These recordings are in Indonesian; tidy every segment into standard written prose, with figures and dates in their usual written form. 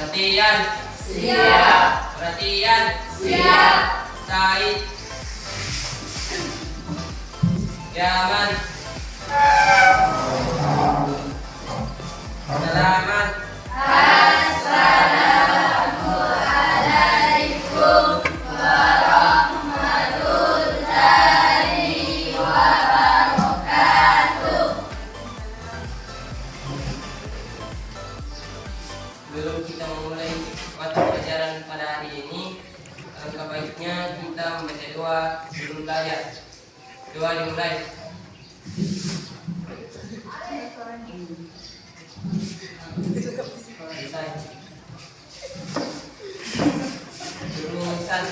Perhatian. Siap. Perhatian. Siap. Said. Yaman. Selamat. Assalamualaikum warahmatullahi wabarakatuh. Sebelum kita memulai mata pelajaran pada hari ini, alangkah baiknya kita membaca doa sebelum belajar. Doa dimulai. Selesai. Rumusan.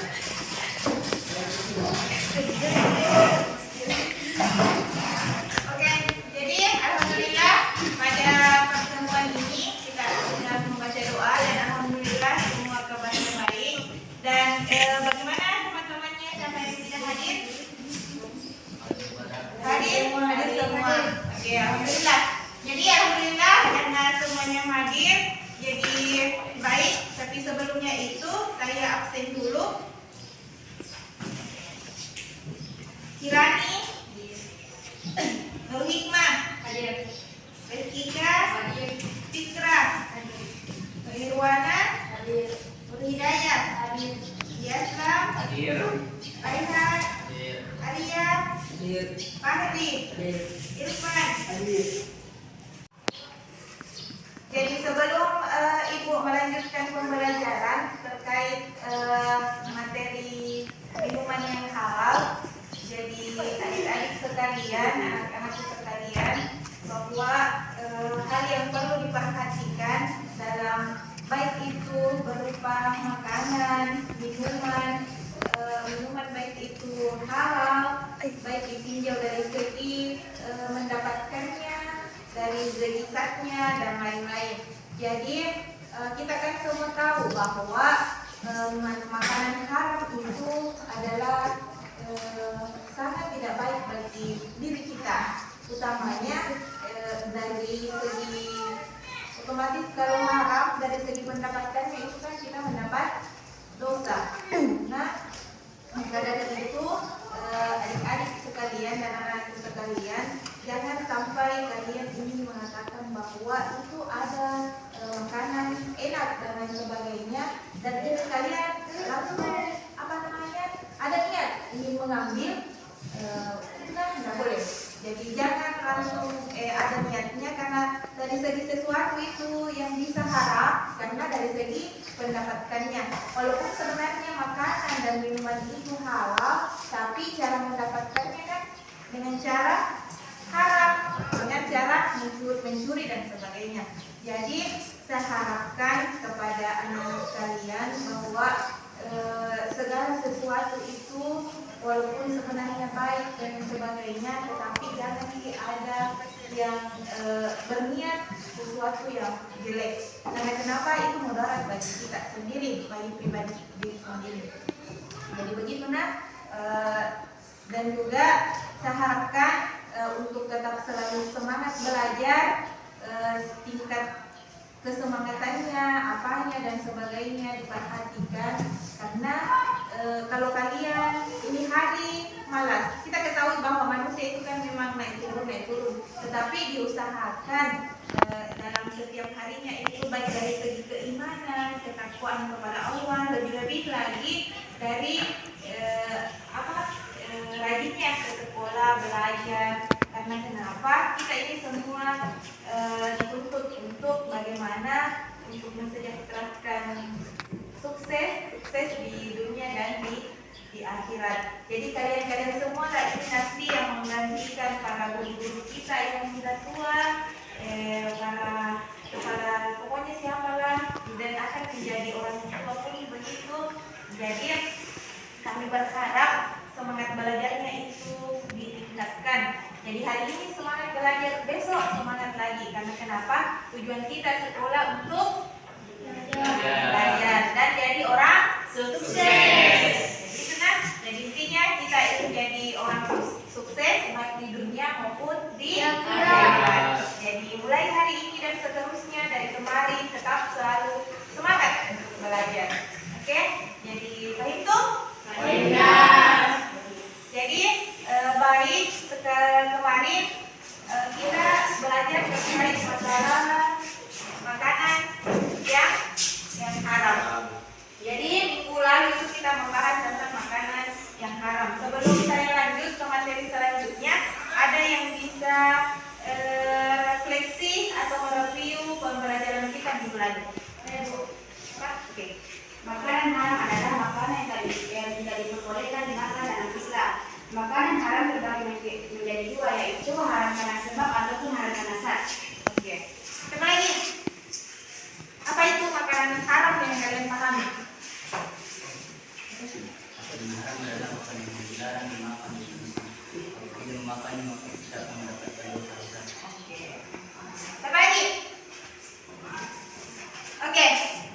Oke, jadi alhamdulillah pada pertemuan ini kita sudah membaca doa dan alhamdulillah semua kabar baik. Dan bagaimana teman-temannya sampai yang tidak hadir? Hadir semua. Oke, alhamdulillah. Jadi alhamdulillah karena semuanya hadir, jadi baik. Tapi sebelumnya itu saya absen dulu. Kirani, Nur Hikmah, hadir. Rizkika, hadir. Fikra, hadir. Irwana, hadir. Nur Hidayah, hadir. Yaslam, Hadir. Aihan, Hadir. Arya, Hadir. Fahri, Hadir. Irfan. Hadir. Jadi sebelum Ibu melanjutkan pembelajaran terkait materi minuman yang halal, jadi adik-adik sekalian, anak-anakku sekalian, bahwa hal yang perlu diperhatikan dalam baik itu berupa makanan, minuman baik itu halal, baik ditinjau dari segi mendapatkannya, dari segi zatnya dan lain-lain. Jadi kita kan semua tahu bahwa makanan haram itu adalah sangat tidak baik bagi diri kita, utamanya dari segi otomatis kalau haram dari segi mendapatkannya itu kan kita mendapat dosa. Nah, maka dari itu adik-adik sekalian dan anak-anak sekalian, jangan sampai kalian ini mengatakan bahwa itu ada makanan enak dan lain sebagainya, dan ini kalian langsung ada niat ingin mengambil, nggak boleh. Jadi jangan langsung ada niatnya, karena dari segi sesuatu itu yang bisa haram karena dari segi pendapatkannya. Walaupun sebenarnya makanan dan minuman itu halal, tapi cara mendapatkannya kan dengan cara haram, dengan cara mencuri dan sebagainya. Jadi saya harapkan kepada anak kalian bahwa segala sesuatu itu walaupun sebenarnya baik dan sebagainya, tetapi jangan ada yang berniat sesuatu yang jelek. Karena kenapa? Itu mudarat bagi kita sendiri, bagi pribadi diri sendiri. Jadi begitu dan juga saya harapkan untuk tetap selalu semangat belajar, tingkat kesemangatannya, apanya dan sebagainya diperhatikan, karena kalau kalian ini hari malas, kita ketahui bahwa manusia itu kan memang naik turun, tetapi diusahakan dalam setiap harinya itu baik dari segi keimanan, ketakwaan kepada Allah, lebih-lebih lagi dari rajinnya ke sekolah belajar. Karena kenapa? Kita ini semua dituntut untuk bagaimana untuk mensejahterakan sukses di dunia dan di akhirat. Jadi kalian semua lah ini nanti yang menggantikan para guru-guru kita yang sudah tua, para pokoknya siapalah, dan akan menjadi orang tua pun begitu. Jadi kami berharap semangat belajarnya itu ditingkatkan. Jadi hari ini semangat belajar, besok semangat lagi. Karena kenapa? Tujuan kita sekolah untuk belajar dan jadi orang sukses. Jadi tenang. Jadi intinya kita ingin jadi orang sukses baik di dunia maupun di akhirat. Jadi mulai hari ini dan seterusnya dari kemarin tetap selalu semangat sebelum saya lanjut ke materi selanjutnya, ada yang bisa refleksi atau mereview pembelajaran kita di bulan ini? Bu? Oke. Makanan haram adalah makanan yang tidak diperbolehkan dimakan dalam Islam. Makanan haram terbagi menjadi dua, yaitu haram karena sebab ataupun haram karena zat. Oke. Coba lagi. Apa itu makanan haram yang kalian pahami? Makanan haram adalah makanan yang dilarang dimakan. Kalau tidak memakannya maka bisa mendapatkan dosa. Oke. Coba lagi. Oke.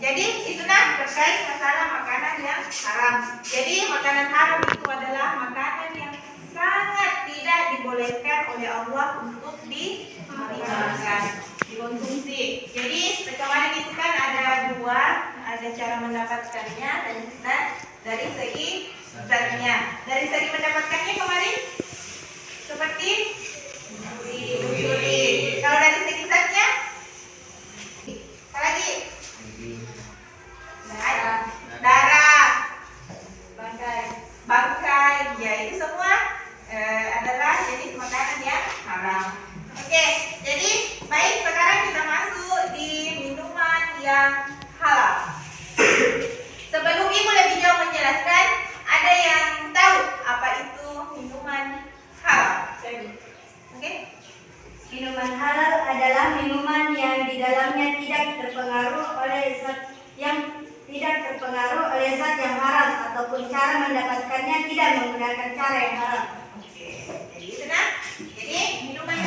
Jadi itu nah terkait masalah makanan yang haram. Jadi makanan haram itu adalah makanan yang sangat tidak dibolehkan oleh Allah untuk dimakan, dikonsumsi. Jadi kemarin itu kan ada dua, ada cara mendapatkannya dan dari segi zatnya. Dari segi mendapatkannya kemarin seperti dicuri. Kalau dari segi zatnya, apa lagi? Darah, bangkai, ya itu semua adalah jenis makanan yang haram. Oke, jadi baik sekarang kita masuk di minuman yang halal. Sebelum Ibu lebih jauh menjelaskan, ada yang tahu apa itu minuman halal? Oke? Minuman halal adalah minuman yang di dalamnya tidak terpengaruh oleh zat yang haram ataupun cara mendapatkannya tidak menggunakan cara yang haram. Oke, jadi itu nah. Jadi minuman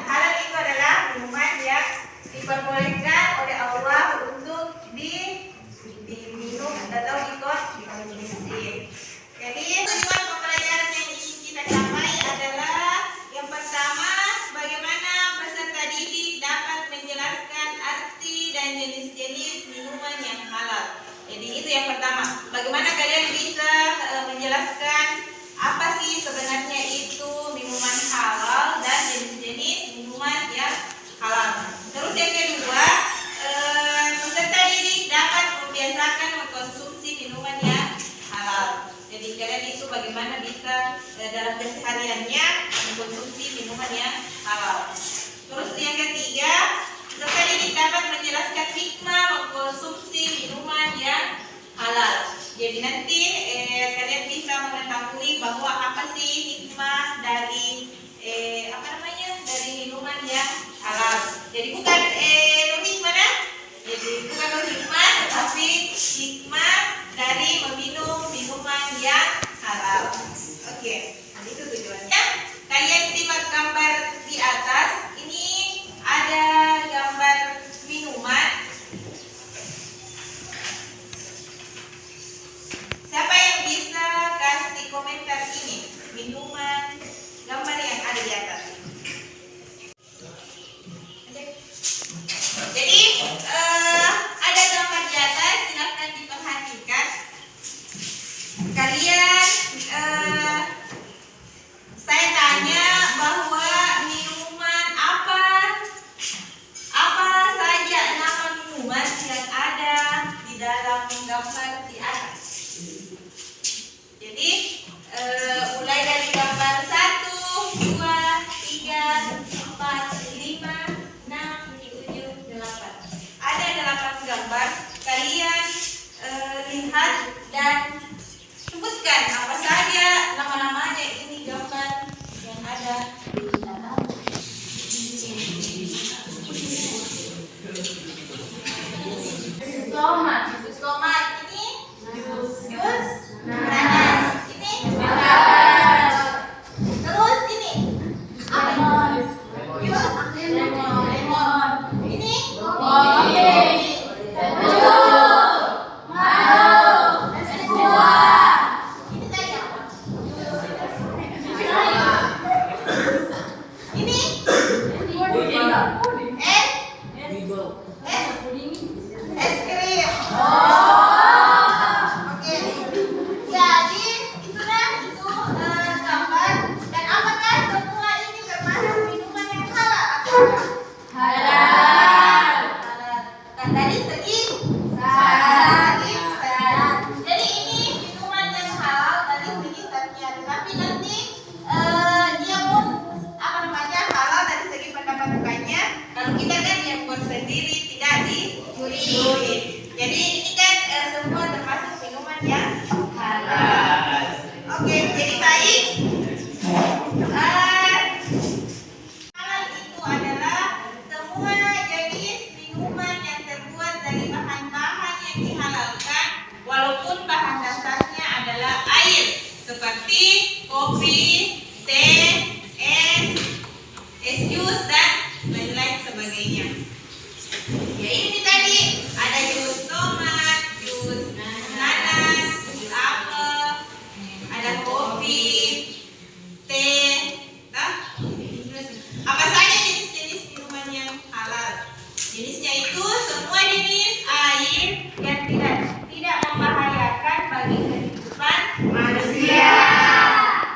halal itu adalah minuman yang diperbolehkan oleh Allah untuk diminum atau dikonsumsi. Jadi tujuan pembelajaran yang ingin kita capai adalah yang pertama, bagaimana peserta didik dapat menjelaskan arti dan jenis-jenis minuman yang halal. Jadi itu yang pertama. Bagaimana kalian bisa menjelaskan apa sih sebenarnya itu minuman halal dan jenis-jenis minuman yang halal. Terus yang kedua, peserta didik dapat membiasakan mengkonsumsi minuman yang halal. Jadi kalian itu bagaimana bisa dalam kesehariannya mengkonsumsi minuman yang halal. Terus yang ketiga, peserta didik dapat menjelaskan hikmah mengkonsumsi minuman yang halal. Jadi nanti kalian bisa mengetahui bahwa apa sih hikmah dari dari minuman yang halal. Jadi bukan hikmah, jadi bukan hikmah, tapi hikmah dari meminum minuman yang halal. Oke, itu tujuannya. Kalian simak gambar di atas. Ini ada gambar minuman. Siapa yang bisa kasih komentar ini? Minuman, gambar yang ada di atas. Jadi ada gambar di atas. Silakan dihalalkan walaupun bahan dasarnya adalah air seperti kopi, teh, es jus dan lain-lain sebagainya. Ya ini tadi ada jus tomat, jus nanas, jus apel, ada kopi, teh, apa saja jenis-jenis minuman yang halal. Jenisnya itu semua jenis air yang tidak membahayakan bagi kehidupan manusia.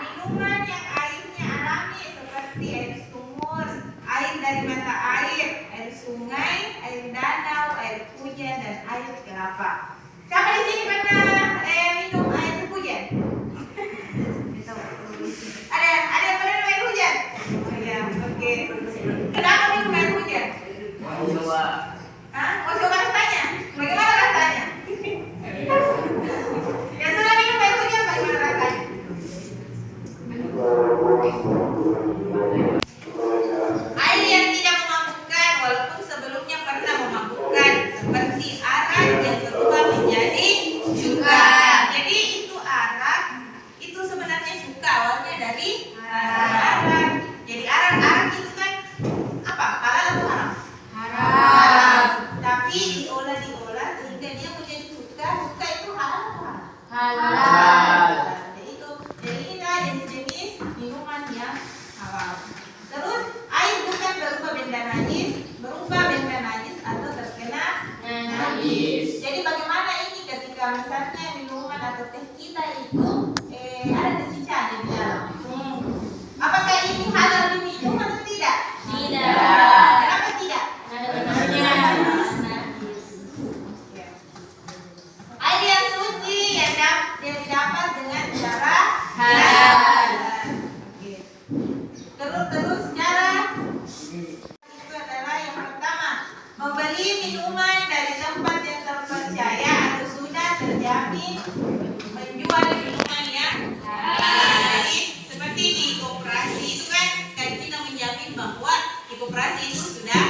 Minuman yang airnya alami seperti air sumur, air dari mata air, air sungai, air danau, air hujan dan air kelapa. Siapa di sini pernah minum air hujan? Ada yang pernah minum air hujan? Oh ya, oke. Kenapa minum air hujan? Hah? Mau coba rasanya? Bagaimana rasanya? Yang sudah minum air hujan bagaimana rasanya? Air yang tidak memabukkan walaupun sebelumnya pernah memabukkan seperti arak yang berubah menjadi cuka. Jadi itu arak, itu sebenarnya cuka awalnya dari arak. Jadi arak itu kan apa? Halal atau haram? Haram. Tapi diolah sehingga dia menjadi cuka. Cuka itu halal atau haram? Halal. Jadi inilah jenis-jenis minuman yang halal. Terus air bukan berubah benda najis atau terkena najis. Jadi bagaimana ini ketika misalnya minuman atau teh kita itu ada kecicaan di dalam? Apakah ini halal diminum atau tidak? Tidak. Kenapa tidak? Air yang suci yang didapat dengan cara halal. Terus cara itu adalah yang pertama, membeli minuman dari tempat yang terpercaya atau sudah terjamin menjual minuman yang halal. Jadi seperti di koperasi itu kan kita menjamin bahwa di koperasi itu sudah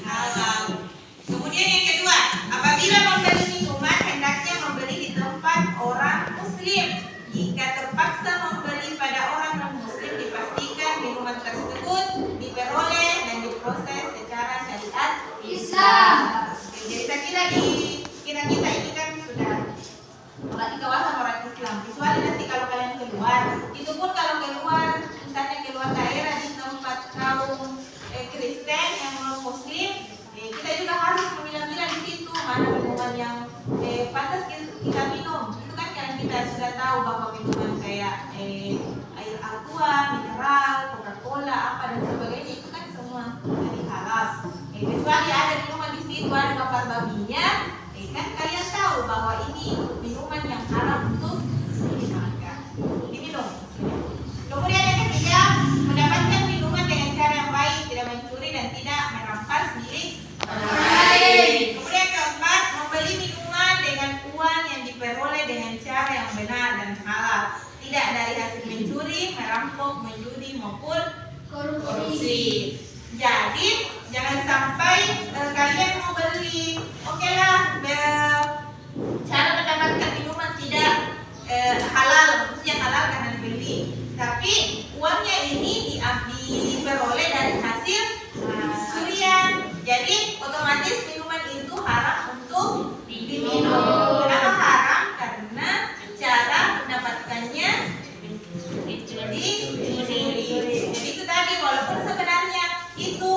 halal. Kemudian yang kedua, apabila membeli minuman hendaknya membeli di tempat orang muslim. Jika terpaksa membeli pada orang non-muslim, dipastikan minuman tersebut diperoleh dan diproses secara syariat Islam. Jadi saya kira di kita ini kan sudah di kawasan orang Islam. Kecuali nanti kalau kalian keluar, itu pun kalau keluar, misalnya keluar daerah di tempat kaum Kristen yang non-muslim, kita juga harus memilah-milah di situ mana minuman yang pantas kita minum. Itu kan kalian kita sudah tahu bahwa minuman kayak air aqua, mineral, Coca-Cola, apa dan sebagainya itu kan semua dari halal. Kecuali ada minuman di situ ada gambar babinya, kan kalian tahu bahwa ini minuman yang haram untuk dimakan, diminum. Kemudian yang ketiga, mendapatkan minuman dengan cara yang baik, tidak mencuri dan tidak merampas milik orang lain. Kemudian keempat, membeli minuman dengan uang yang diperoleh dengan cara yang benar dan halal, tidak dari hasil mencuri, merampok, menjudi maupun korupsi. Jadi jangan sampai kalian mau beli, oke lah, cara mendapatkan minuman tidak halal, maksudnya halal karena dibeli, tapi uangnya ini diperoleh dari hasil curian. Jadi otomatis minuman itu haram untuk diminum. Kenapa haram? Karena cara mendapatkannya dicuri. Jadi itu tadi, walaupun sebenarnya itu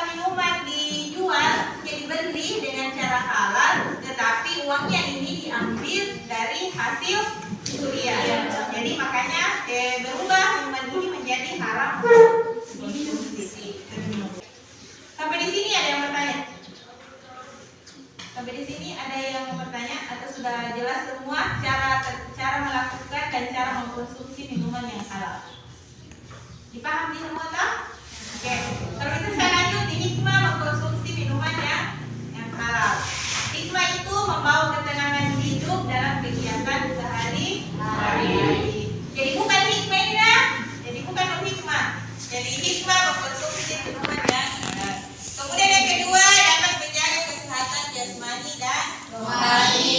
minuman dijual, jadi beli dengan cara halal, tetapi uangnya ini diambil dari hasil curian. Jadi makanya berubah minuman ini menjadi haram dikonsumsi. Sampai di sini ada yang bertanya? Sampai di sini ada yang bertanya atau sudah jelas semua cara melakukan dan cara mengkonsumsi minuman yang halal? Dipahami semua tak? Oke. Kalau itu saya lanjut di hikmah mengkonsumsi minuman yang halal. Hikmah itu membawa ketenangan hidup dalam kegiatan sehari-hari. Jadi bukan hikmah ini ya. Jadi bukan hikmah. Jadi hikmah mengkonsumsi minuman yang halal. Kemudian yang kedua, dapat menjaga kesehatan jasmani dan rohani.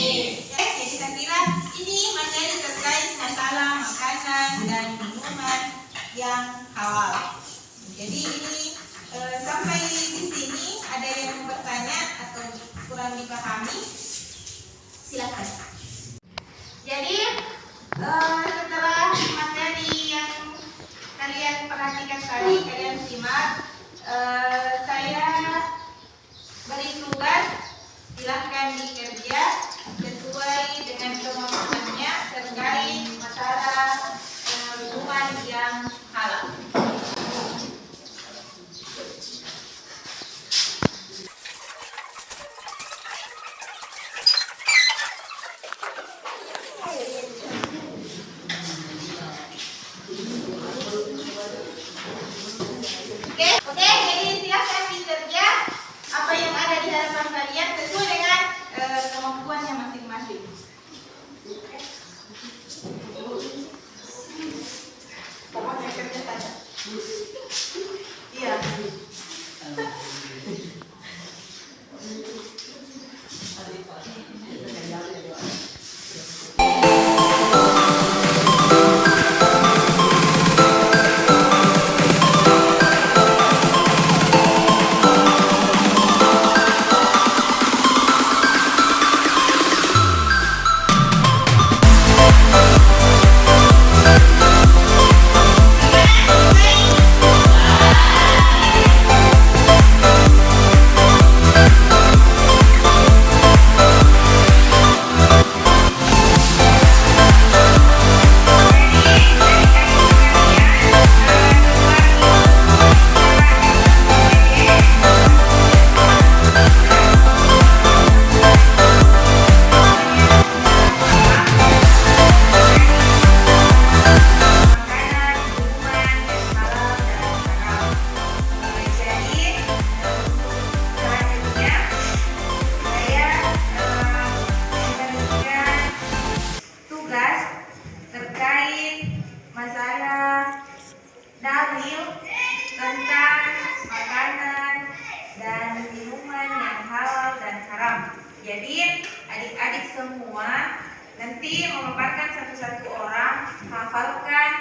Pokoknya kerja saja. Iya. Masalah dalil tentang makanan dan minuman yang halal dan haram. Jadi adik-adik semua nanti memaparkan satu-satu orang hafalkan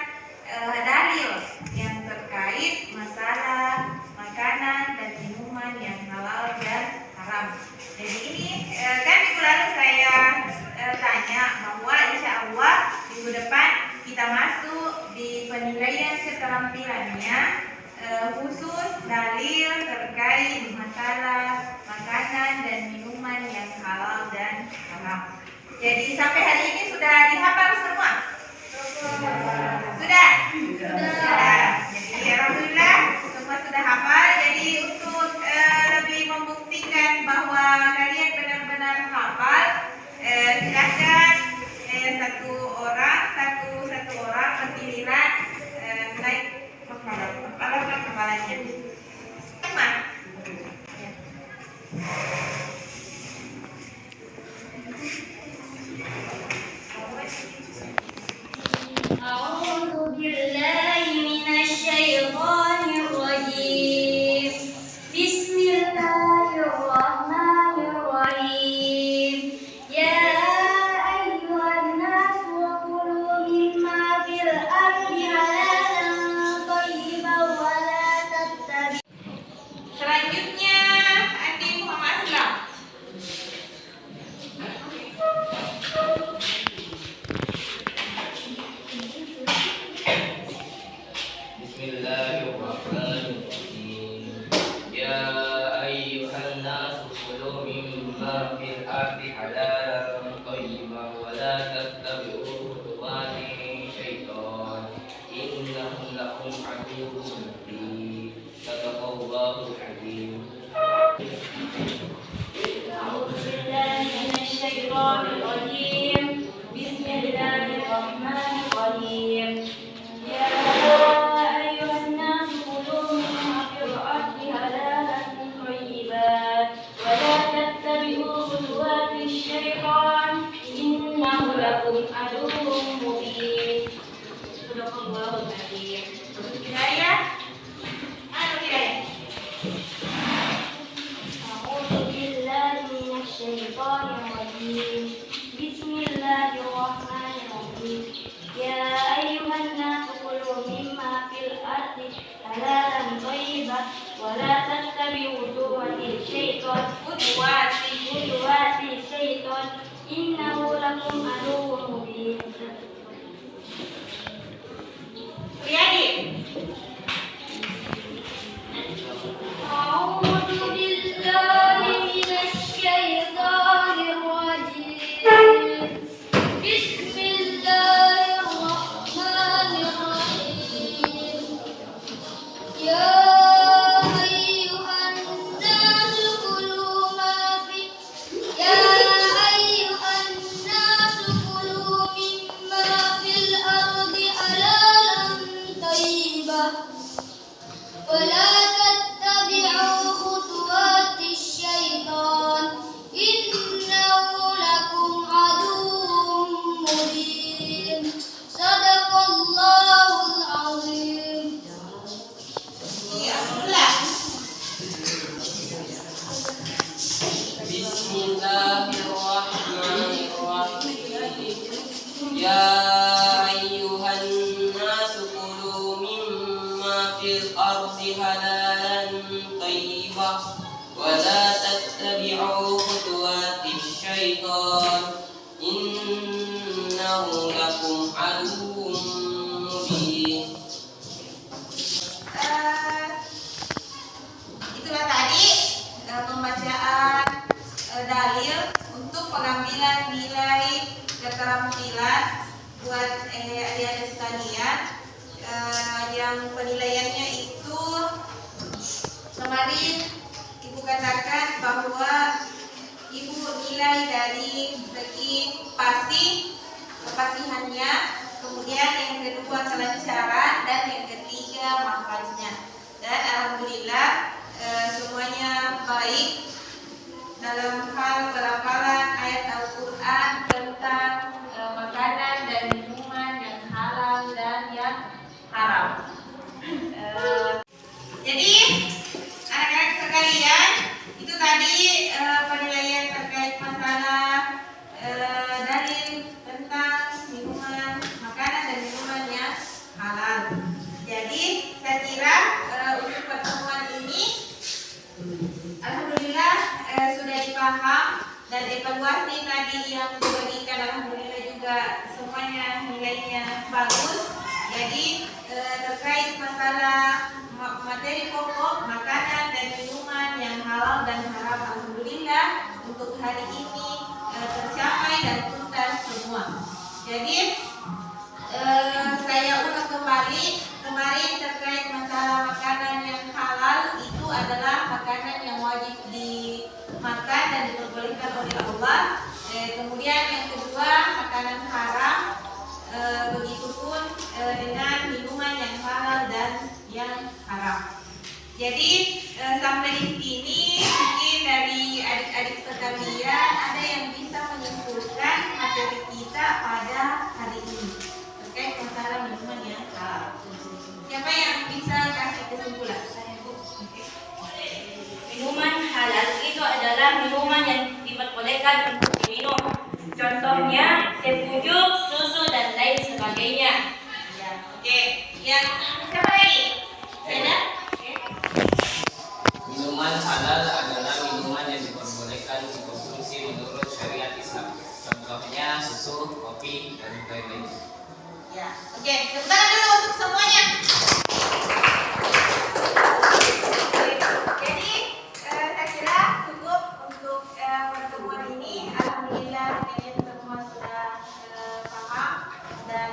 dalil yang terkait masalah makanan dan minuman yang halal dan haram. Jadi ini kan minggu lalu saya tanya bahwa insya Allah minggu depan kita masuk di penilaian keterampilannya khusus dalil terkait masalah makanan dan minuman yang halal dan haram. Jadi sampai hari ini sudah dihafal semua? Sudah? Sudah. Jadi alhamdulillah semua sudah hafal. Jadi untuk lebih membuktikan bahwa kalian benar-benar hafal, silakan satu orang bergiliran naik kepalanya. Teman. أعوذ بالله من الشيطان الرجيم بسم الله الرحمن الرحيم يا أيها الناس كلوا مما في الأرض حلالا طيبا ولا تتبعوا. Selanjutnya Andi Muhammad Aslam. Bismillahirrahmanirrahim. Ya ayyuhan nas kulu mimma fil ardi halalan thayyiban wa la tattabi'u khutuwati syaitan innahu lakum aduwwun mubin. Sadaqallahul azim. أعوذ بالله من الشيطان الرجيم بسم الله الرحمن الرحيم يا أيها الناس كلوا مما في الأرض حلالا طيبا ولا تتبعوا خطوات الشيطان إنه لكم عدو مبين. صدق الله العظيم. Hidayah. Hidayah. أعوذ بالله من الشيطان الرجيم بسم الله الرحمن الرحيم يا أيها الناس كلوا مما في الأرض حلالا طيبا ولا تتبعوا خطوات الشيطان إنه لكم عدو مبين. Riyadi. أعوذ بالله من الشيطان الرجيم بسم الله الرحمن الرحيم يا أيها الناس كلوا مما في الأرض حلالا طيبا ولا تتبعوا خطوات الشيطان إنه لكم عدو Ya ayyuhan nasu kulu mimma fil ardi halalan thayyibah wa la tattabi'u khutuwatis syaitan innahu lakum aduwwun mubin. Itulah tadi pembacaan dalil untuk pengambilan nilai keterampilan buat adik-adik sekalian. Yang penilaiannya itu kemarin Ibu katakan bahwa Ibu nilai dari segi kefasihannya, kemudian yang kedua kelancaran, dan yang ketiga makhrajnya. Dan alhamdulillah semuanya baik dalam hal pelafalan ayat Al-Quran tentang makanan dan minuman yang halal dan yang haram. Jadi anak-anak sekalian, itu tadi penilaian terkait masalah dalil tentang minuman, makanan dan minuman yang halal. Jadi saya kira untuk pertemuan ini alhamdulillah sudah dipaham, dan evaluasi tadi yang diberikan alhamdulillah juga semuanya nilainya bagus. Jadi terkait masalah materi pokok makanan dan minuman yang halal dan haram, alhamdulillah untuk hari ini tercapai dan tuntas semua. Jadi saya ulang kembali, kemarin terkait masalah makanan yang halal itu adalah makanan yang wajib dimakan dan diperbolehkan oleh Allah. Kemudian yang kedua makanan haram, begitupun dengan minuman yang halal dan yang haram. Jadi sampai di sini mungkin dari adik-adik sekalian ada yang bisa menyimpulkan materi kita pada hari ini terkait masalah minuman yang halal. Siapa yang bisa kasih kesimpulan? Minuman halal itu adalah minuman yang diperbolehkan untuk diminum. Contohnya sepujuk, susu, dan lain sebagainya. Ya, oke. Yang siapa lagi? Ada? Minuman halal adalah minuman yang diperbolehkan dikonsumsi menurut syariat Islam. Contohnya susu, kopi, dan lain-lain. Ya, oke. Tepuk tangan dulu untuk semuanya. Jadi saya kira cukup untuk pertemuan ini. Alhamdulillah kalian semua sudah paham, dan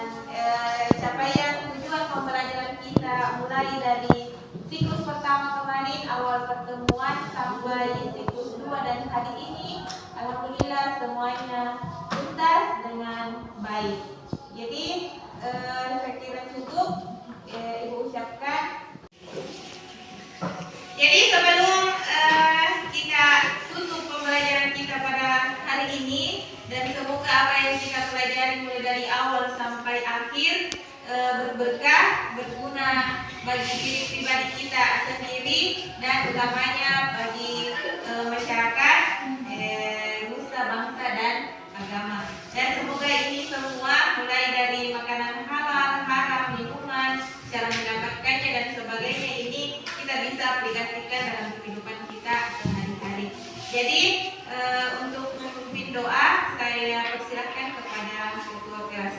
capaian tujuan pembelajaran kita mulai dari siklus pertama kemarin awal pertemuan sampai siklus 2 dan hari ini alhamdulillah semuanya tuntas dengan baik. Jadi saya kira cukup Ibu ucapkan. Jadi sebelum kita tutup pembelajaran kita pada hari ini, dan semoga apa yang kita pelajari mulai dari awal sampai akhir berberkah, berguna bagi diri pribadi kita sendiri dan utamanya bagi masyarakat, nusa, bangsa, dan agama. Dan semoga ini semua mulai dari makanan halal, haram, minuman, cara mendapatkannya dan sebagainya ini kita bisa aplikasikan dalam kehidupan kita sehari-hari. Jadi untuk memimpin doa saya persilakan kepada ketua kelas.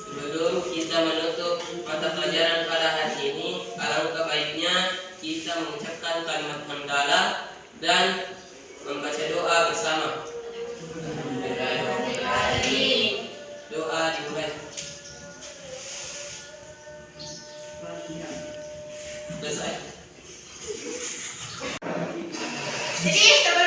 Sebelum kita menutup mata pelajaran pada hari ini, alangkah baiknya kita mengucapkan kalimat hamdalah dan membaca doa bersama. Doa dimulai. Selesai. Jadi sebelum